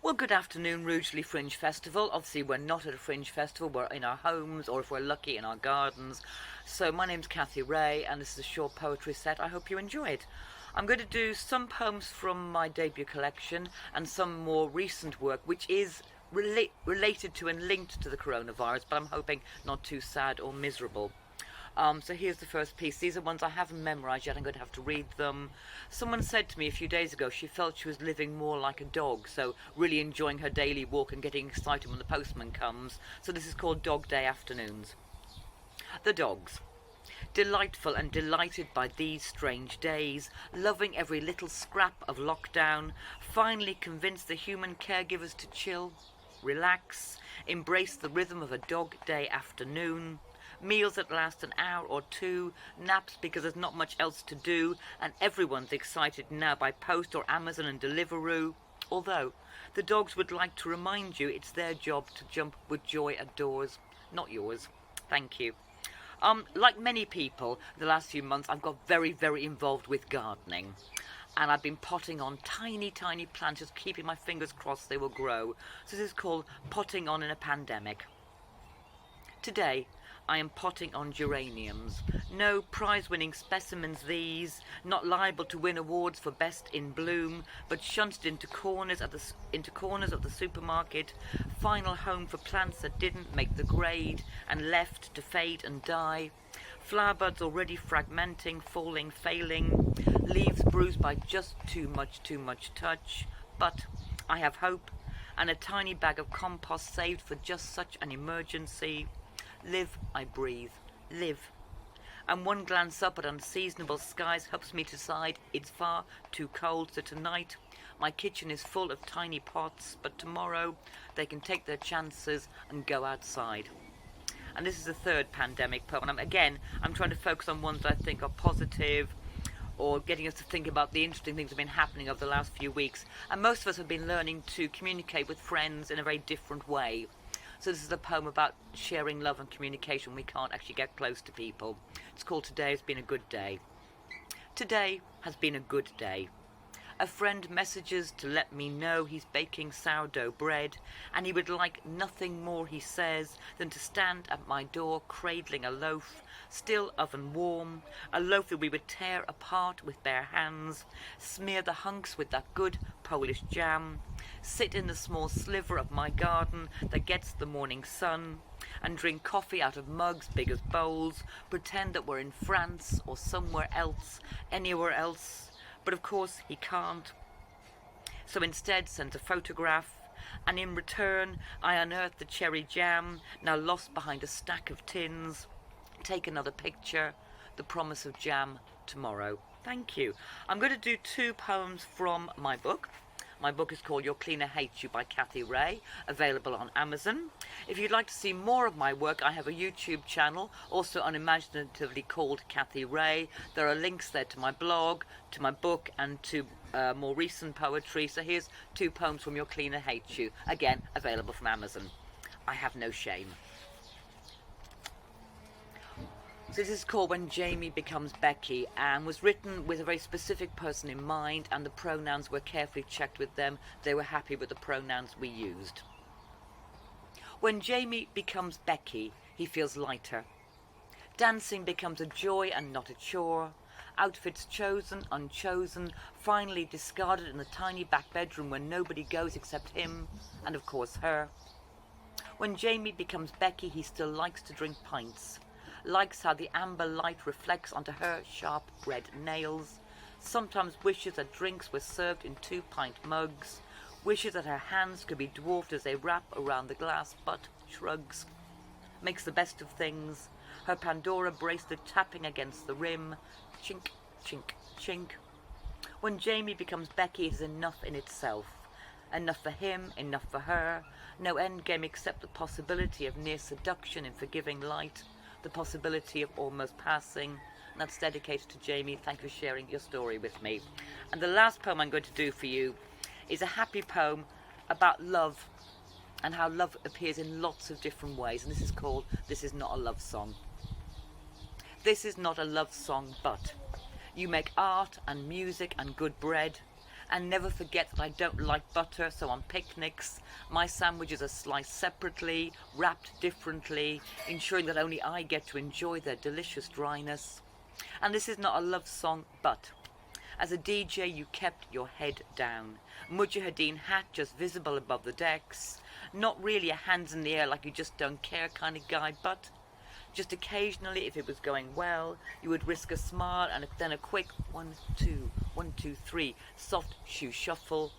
Well, good afternoon, Rugeley Fringe Festival. Obviously, we're not at a Fringe Festival, we're in our homes, or if we're lucky, in our gardens. So my name's Cathi Rae, and this is a short poetry set. I hope you enjoy it. I'm going to do some poems from my debut collection and some more recent work, which is related to and linked to the coronavirus, but I'm hoping not too sad or miserable. So here's the first piece. These are ones I haven't memorised yet. I'm going to have to read them. Someone said to me a few days ago she felt she was living more like a dog, so really enjoying her daily walk and getting excited when the postman comes. So this is called Dog Day Afternoons. The dogs. Delightful and delighted by these strange days, loving every little scrap of lockdown, finally convinced the human caregivers to chill, relax, embrace the rhythm of a dog day afternoon. Meals that last an hour or two, naps because there's not much else to do, and everyone's excited now by post or Amazon and Deliveroo. Although, the dogs would like to remind you it's their job to jump with joy at doors, not yours. Thank you. Like many people, the last few months I've got very, very involved with gardening. And I've been potting on tiny, tiny plants, just keeping my fingers crossed they will grow. So this is called Potting On in a Pandemic. Today, I am potting on geraniums. No prize-winning specimens these, not liable to win awards for best in bloom, but shunted into corners of the supermarket, final home for plants that didn't make the grade and left to fade and die. Flower buds already fragmenting, falling, failing, leaves bruised by just too much touch. But I have hope, and a tiny bag of compost saved for just such an emergency. Live, I breathe, live. And one glance up at unseasonable skies helps me decide it's far too cold, so tonight my kitchen is full of tiny pots, but tomorrow they can take their chances and go outside. And this is the third pandemic poem, and I'm trying to focus on ones that I think are positive, or getting us to think about the interesting things that have been happening over the last few weeks. And most of us have been learning to communicate with friends in a very different way. So this is a poem about sharing love and communication when we can't actually get close to people. It's called Today Has Been a Good Day. Today has been a good day. A friend messages to let me know he's baking sourdough bread, and he would like nothing more, he says, than to stand at my door cradling a loaf, still oven warm, a loaf that we would tear apart with bare hands, smear the hunks with that good Polish jam, sit in the small sliver of my garden that gets the morning sun, and drink coffee out of mugs big as bowls, pretend that we're in France or somewhere else, anywhere else. But of course he can't. So instead sends a photograph, and in return I unearth the cherry jam, now lost behind a stack of tins. Take another picture, the promise of jam tomorrow. Thank you. I'm going to do two poems from my book. My book is called Your Cleaner Hates You by Cathi Rae, available on Amazon. If you'd like to see more of my work, I have a YouTube channel, also unimaginatively called Cathi Rae. There are links there to my blog, to my book, and to more recent poetry. So here's two poems from Your Cleaner Hates You, again, available from Amazon. I have no shame. So this is called When Jamie Becomes Becky, and was written with a very specific person in mind, and the pronouns were carefully checked with them. They were happy with the pronouns we used. When Jamie becomes Becky, he feels lighter. Dancing becomes a joy and not a chore. Outfits chosen, unchosen, finally discarded in the tiny back bedroom where nobody goes except him, and of course her. When Jamie becomes Becky, he still likes to drink pints. Likes how the amber light reflects onto her sharp red nails, sometimes wishes that drinks were served in 2-pint mugs, wishes that her hands could be dwarfed as they wrap around the glass, but shrugs. Makes the best of things, her Pandora bracelet tapping against the rim, chink, chink, chink. When Jamie becomes Becky, it is enough in itself. Enough for him, enough for her, no endgame except the possibility of near seduction in forgiving light, the possibility of almost passing. And that's dedicated to Jamie. Thank you for sharing your story with me. And the last poem I'm going to do for you is a happy poem about love and how love appears in lots of different ways. And this is called This Is Not a Love Song. This is not a love song, but you make art and music and good bread, And never forget that I don't like butter, so on picnics, my sandwiches are sliced separately, wrapped differently, ensuring that only I get to enjoy their delicious dryness. And this is not a love song, but as a DJ you kept your head down. Mujahideen hat just visible above the decks. Not really a hands in the air like you just don't care kind of guy, but just occasionally, if it was going well, you would risk a smile and then a quick 1, 2, 1, 2, 3 soft shoe shuffle.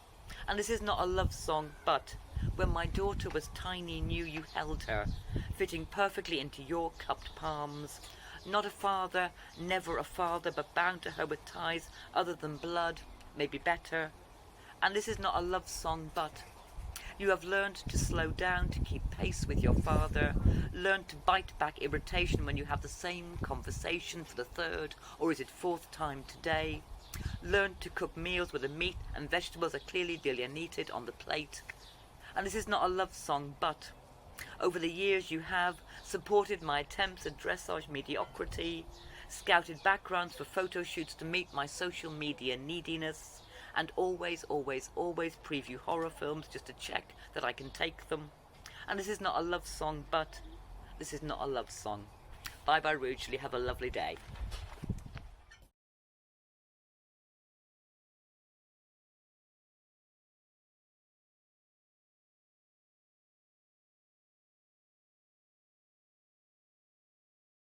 And this is not a love song, but when my daughter was tiny, knew you held her, fitting perfectly into your cupped palms. Not a father, never a father, but bound to her with ties other than blood, maybe better. And this is not a love song, but you have learned to slow down to keep pace with your father, learned to bite back irritation when you have the same conversation for the third, or is it fourth time today, learned to cook meals where the meat and vegetables are clearly delineated on the plate. And this is not a love song, but over the years you have supported my attempts at dressage mediocrity, scouted backgrounds for photo shoots to meet my social media neediness, and always, always, always preview horror films just to check that I can take them. And this is not a love song, but this is not a love song. Bye bye, Rugeley. Have a lovely day.